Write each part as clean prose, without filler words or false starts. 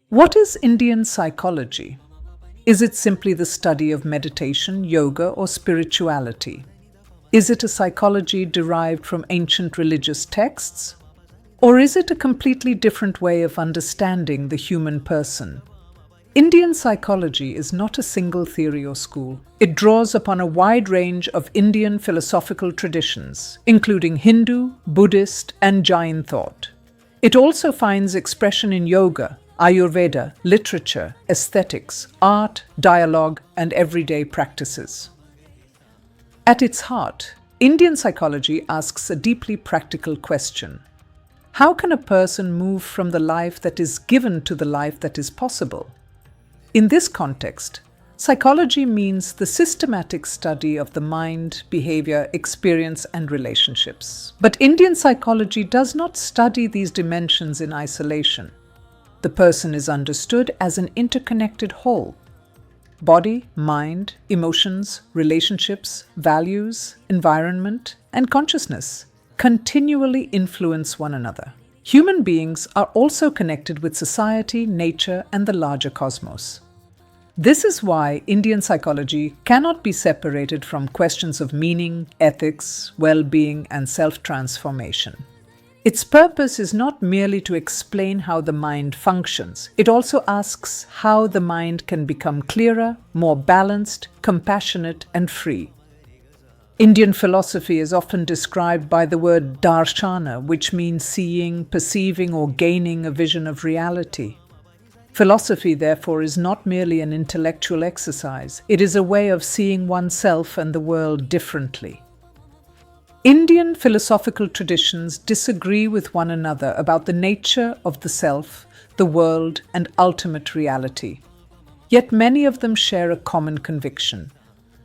What is Indian psychology? Is it simply the study of meditation, yoga, or spirituality? Is it a psychology derived from ancient religious texts? Or is it a completely different way of understanding the human person? Indian psychology is not a single theory or school. It draws upon a wide range of Indian philosophical traditions, including Hindu, Buddhist, and Jain thought. It also finds expression in yoga, Ayurveda, literature, aesthetics, art, dialogue, and everyday practices. At its heart, Indian psychology asks a deeply practical question. How can a person move from the life that is given to the life that is possible? In this context, psychology means the systematic study of the mind, behavior, experience, and relationships. But Indian psychology does not study these dimensions in isolation. The person is understood as an interconnected whole. Body, mind, emotions, relationships, values, environment, and consciousness continually influence one another. Human beings are also connected with society, nature, and the larger cosmos. This is why Indian psychology cannot be separated from questions of meaning, ethics, well-being, and self-transformation. Its purpose is not merely to explain how the mind functions. It also asks how the mind can become clearer, more balanced, compassionate, and free. Indian philosophy is often described by the word darshana, which means seeing, perceiving, or gaining a vision of reality. Philosophy, therefore, is not merely an intellectual exercise. It is a way of seeing oneself and the world differently. Indian philosophical traditions disagree with one another about the nature of the self, the world, and ultimate reality. Yet many of them share a common conviction.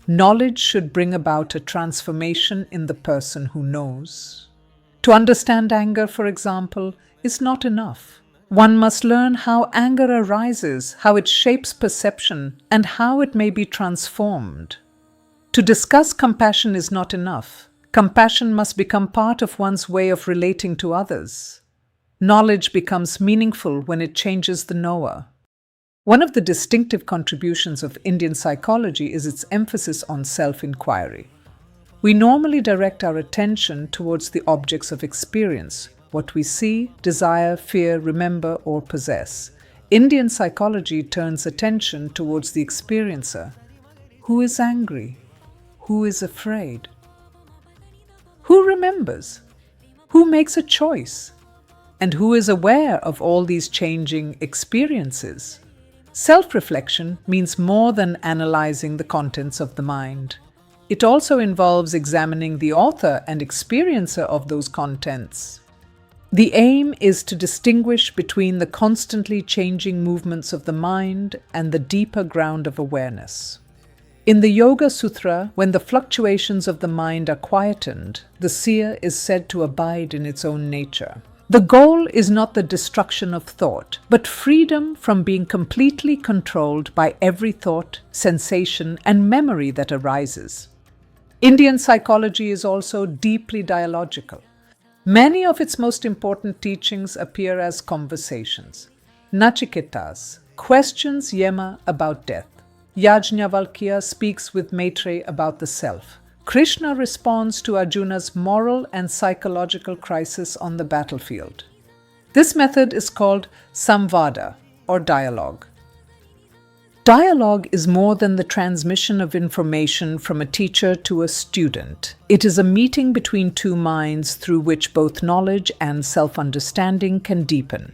Knowledge should bring about a transformation in the person who knows. To understand anger, for example, is not enough. One must learn how anger arises, how it shapes perception, and how it may be transformed. To discuss compassion is not enough. Compassion must become part of one's way of relating to others. Knowledge becomes meaningful when it changes the knower. One of the distinctive contributions of Indian psychology is its emphasis on self-inquiry. We normally direct our attention towards the objects of experience, what we see, desire, fear, remember, or possess. Indian psychology turns attention towards the experiencer. Who is angry? Who is afraid? Who remembers? Who makes a choice? And who is aware of all these changing experiences? Self-reflection means more than analyzing the contents of the mind. It also involves examining the author and experiencer of those contents. The aim is to distinguish between the constantly changing movements of the mind and the deeper ground of awareness. In the Yoga Sutra, when the fluctuations of the mind are quietened, the seer is said to abide in its own nature. The goal is not the destruction of thought, but freedom from being completely controlled by every thought, sensation, and memory that arises. Indian psychology is also deeply dialogical. Many of its most important teachings appear as conversations. Nachiketas questions Yama about death. Yajnavalkya speaks with Maitreya about the self. Krishna responds to Arjuna's moral and psychological crisis on the battlefield. This method is called samvada, or dialogue. Dialogue is more than the transmission of information from a teacher to a student. It is a meeting between two minds through which both knowledge and self-understanding can deepen.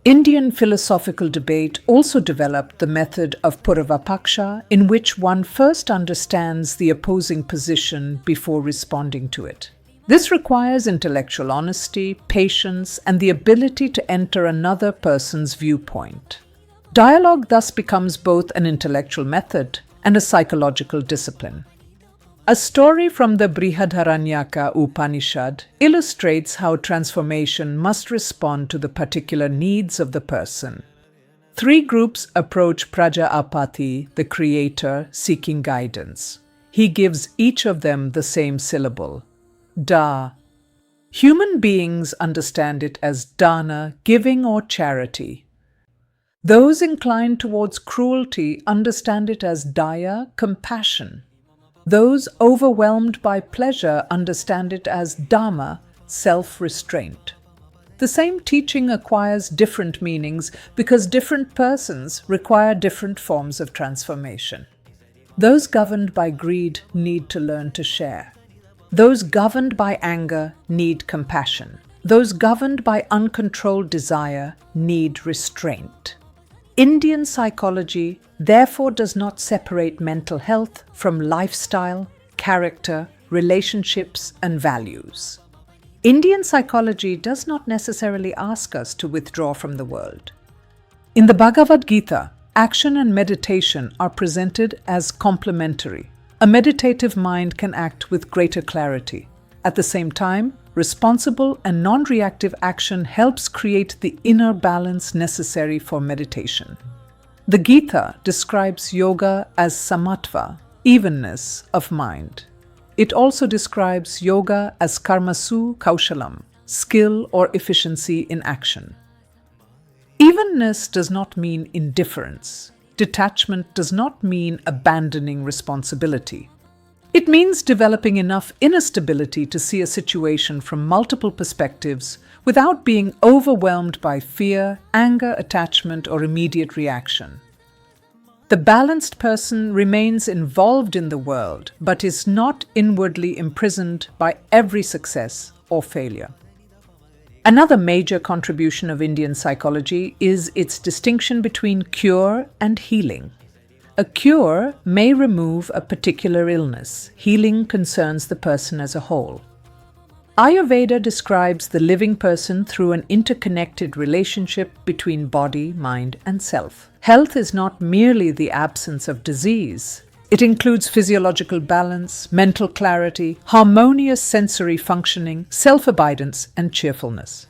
Indian philosophical debate also developed the method of Puravapaksha, in which one first understands the opposing position before responding to it. This requires intellectual honesty, patience, and the ability to enter another person's viewpoint. Dialogue thus becomes both an intellectual method and a psychological discipline. A story from the Brihadaranyaka Upanishad illustrates how transformation must respond to the particular needs of the person. 3 groups approach Prajapati, the creator, seeking guidance. He gives each of them the same syllable, da. Human beings understand it as dana, giving or charity. Those inclined towards cruelty understand it as daya, compassion. Those overwhelmed by pleasure understand it as dhamma, self-restraint. The same teaching acquires different meanings because different persons require different forms of transformation. Those governed by greed need to learn to share. Those governed by anger need compassion. Those governed by uncontrolled desire need restraint. Indian psychology therefore does not separate mental health from lifestyle, character, relationships, and values. Indian psychology does not necessarily ask us to withdraw from the world. In the Bhagavad Gītā, action and meditation are presented as complementary. A meditative mind can act with greater clarity. At the same time, responsible and non-reactive action helps create the inner balance necessary for meditation. The Gita describes yoga as samatva, evenness of mind. It also describes yoga as karmasu kaushalam, skill or efficiency in action. Evenness does not mean indifference. Detachment does not mean abandoning responsibility. It means developing enough inner stability to see a situation from multiple perspectives without being overwhelmed by fear, anger, attachment, or immediate reaction. The balanced person remains involved in the world but is not inwardly imprisoned by every success or failure. Another major contribution of Indian psychology is its distinction between cure and healing. A cure may remove a particular illness. Healing concerns the person as a whole. Ayurveda describes the living person through an interconnected relationship between body, mind, and self. Health is not merely the absence of disease. It includes physiological balance, mental clarity, harmonious sensory functioning, self-abidance, and cheerfulness.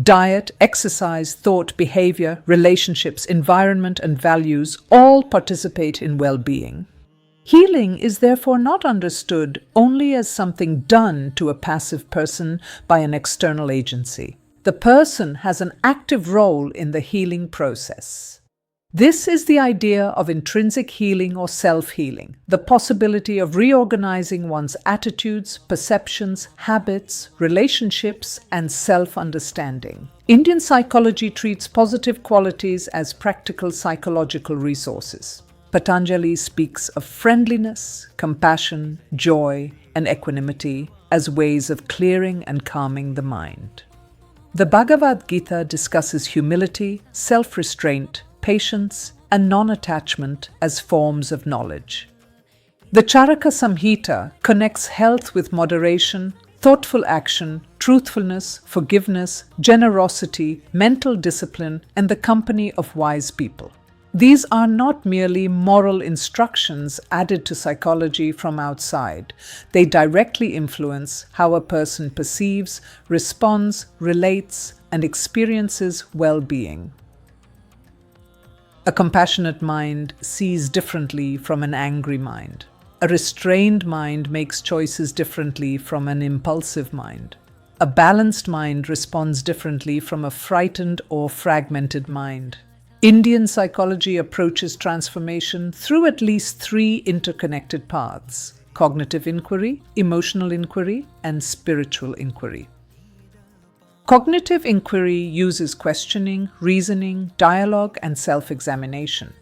Diet, exercise, thought, behavior, relationships, environment, and values all participate in well-being. Healing is therefore not understood only as something done to a passive person by an external agency. The person has an active role in the healing process. This is the idea of intrinsic healing or self-healing, the possibility of reorganizing one's attitudes, perceptions, habits, relationships, and self-understanding. Indian psychology treats positive qualities as practical psychological resources. Patanjali speaks of friendliness, compassion, joy, and equanimity as ways of clearing and calming the mind. The Bhagavad Gītā discusses humility, self-restraint, patience, and non-attachment as forms of knowledge. The Charaka Samhita connects health with moderation, thoughtful action, truthfulness, forgiveness, generosity, mental discipline, and the company of wise people. These are not merely moral instructions added to psychology from outside. They directly influence how a person perceives, responds, relates, and experiences well-being. A compassionate mind sees differently from an angry mind. A restrained mind makes choices differently from an impulsive mind. A balanced mind responds differently from a frightened or fragmented mind. Indian psychology approaches transformation through at least three interconnected paths: cognitive inquiry, emotional inquiry, and spiritual inquiry. Cognitive inquiry uses questioning, reasoning, dialogue, and self-examination.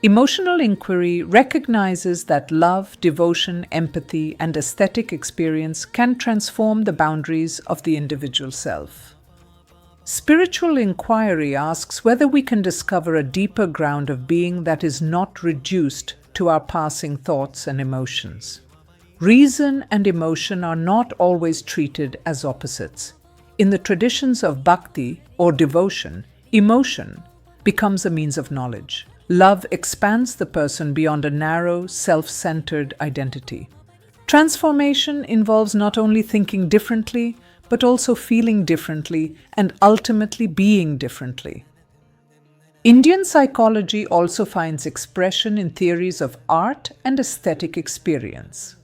Emotional inquiry recognizes that love, devotion, empathy, and aesthetic experience can transform the boundaries of the individual self. Spiritual inquiry asks whether we can discover a deeper ground of being that is not reduced to our passing thoughts and emotions. Reason and emotion are not always treated as opposites. In the traditions of bhakti or devotion, emotion becomes a means of knowledge. Love expands the person beyond a narrow, self-centered identity. Transformation involves not only thinking differently, but also feeling differently and ultimately being differently. Indian psychology also finds expression in theories of art and aesthetic experience.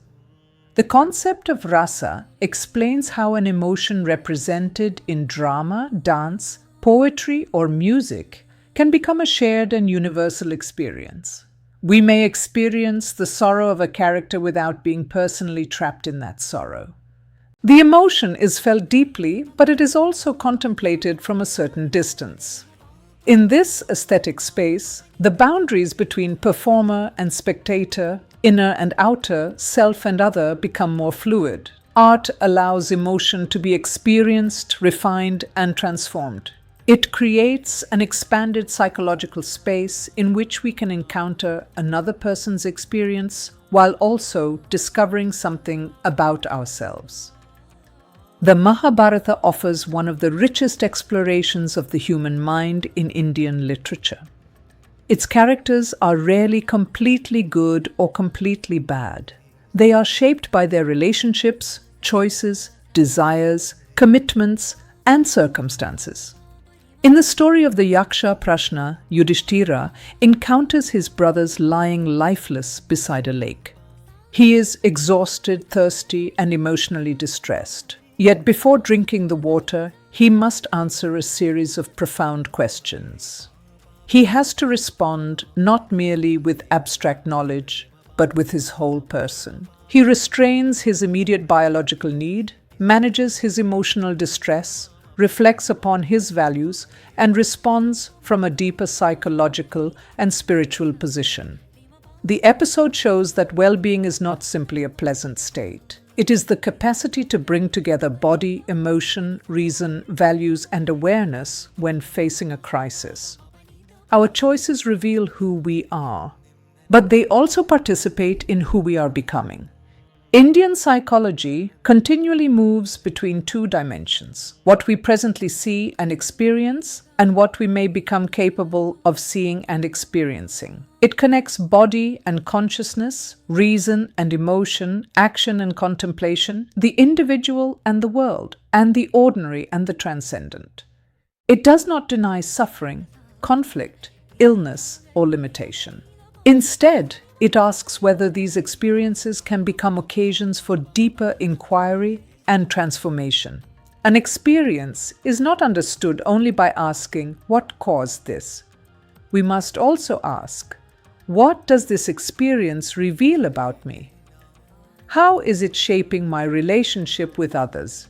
The concept of rasa explains how an emotion represented in drama, dance, poetry, or music can become a shared and universal experience. We may experience the sorrow of a character without being personally trapped in that sorrow. The emotion is felt deeply, but it is also contemplated from a certain distance. In this aesthetic space, the boundaries between performer and spectator, inner and outer, self and other become more fluid. Art allows emotion to be experienced, refined, and transformed. It creates an expanded psychological space in which we can encounter another person's experience while also discovering something about ourselves. The Mahābhārata offers one of the richest explorations of the human mind in Indian literature. Its characters are rarely completely good or completely bad. They are shaped by their relationships, choices, desires, commitments, and circumstances. In the story of the Yaksha Prashna, Yudhishthira encounters his brothers lying lifeless beside a lake. He is exhausted, thirsty, and emotionally distressed. Yet before drinking the water, he must answer a series of profound questions. He has to respond not merely with abstract knowledge, but with his whole person. He restrains his immediate biological need, manages his emotional distress, reflects upon his values, and responds from a deeper psychological and spiritual position. The episode shows that well-being is not simply a pleasant state. It is the capacity to bring together body, emotion, reason, values, and awareness when facing a crisis. Our choices reveal who we are, but they also participate in who we are becoming. Indian psychology continually moves between two dimensions: what we presently see and experience, and what we may become capable of seeing and experiencing. It connects body and consciousness, reason and emotion, action and contemplation, the individual and the world, and the ordinary and the transcendent. It does not deny suffering, conflict, illness, or limitation. Instead, it asks whether these experiences can become occasions for deeper inquiry and transformation. An experience is not understood only by asking, "What caused this?" We must also ask, "What does this experience reveal about me? How is it shaping my relationship with others?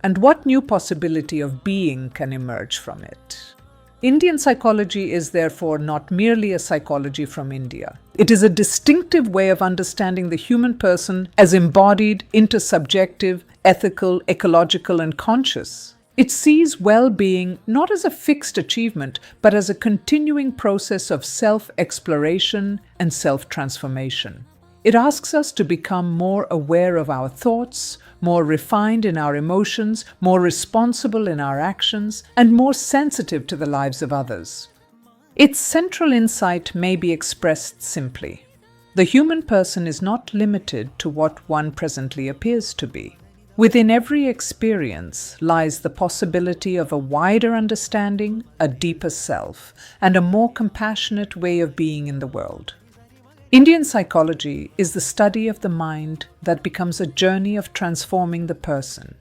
And what new possibility of being can emerge from it?" Indian psychology is therefore not merely a psychology from India. It is a distinctive way of understanding the human person as embodied, intersubjective, ethical, ecological, and conscious. It sees well-being not as a fixed achievement, but as a continuing process of self-exploration and self-transformation. It asks us to become more aware of our thoughts, more refined in our emotions, more responsible in our actions, and more sensitive to the lives of others. Its central insight may be expressed simply. The human person is not limited to what one presently appears to be. Within every experience lies the possibility of a wider understanding, a deeper self, and a more compassionate way of being in the world. Indian psychology is the study of the mind that becomes a journey of transforming the person.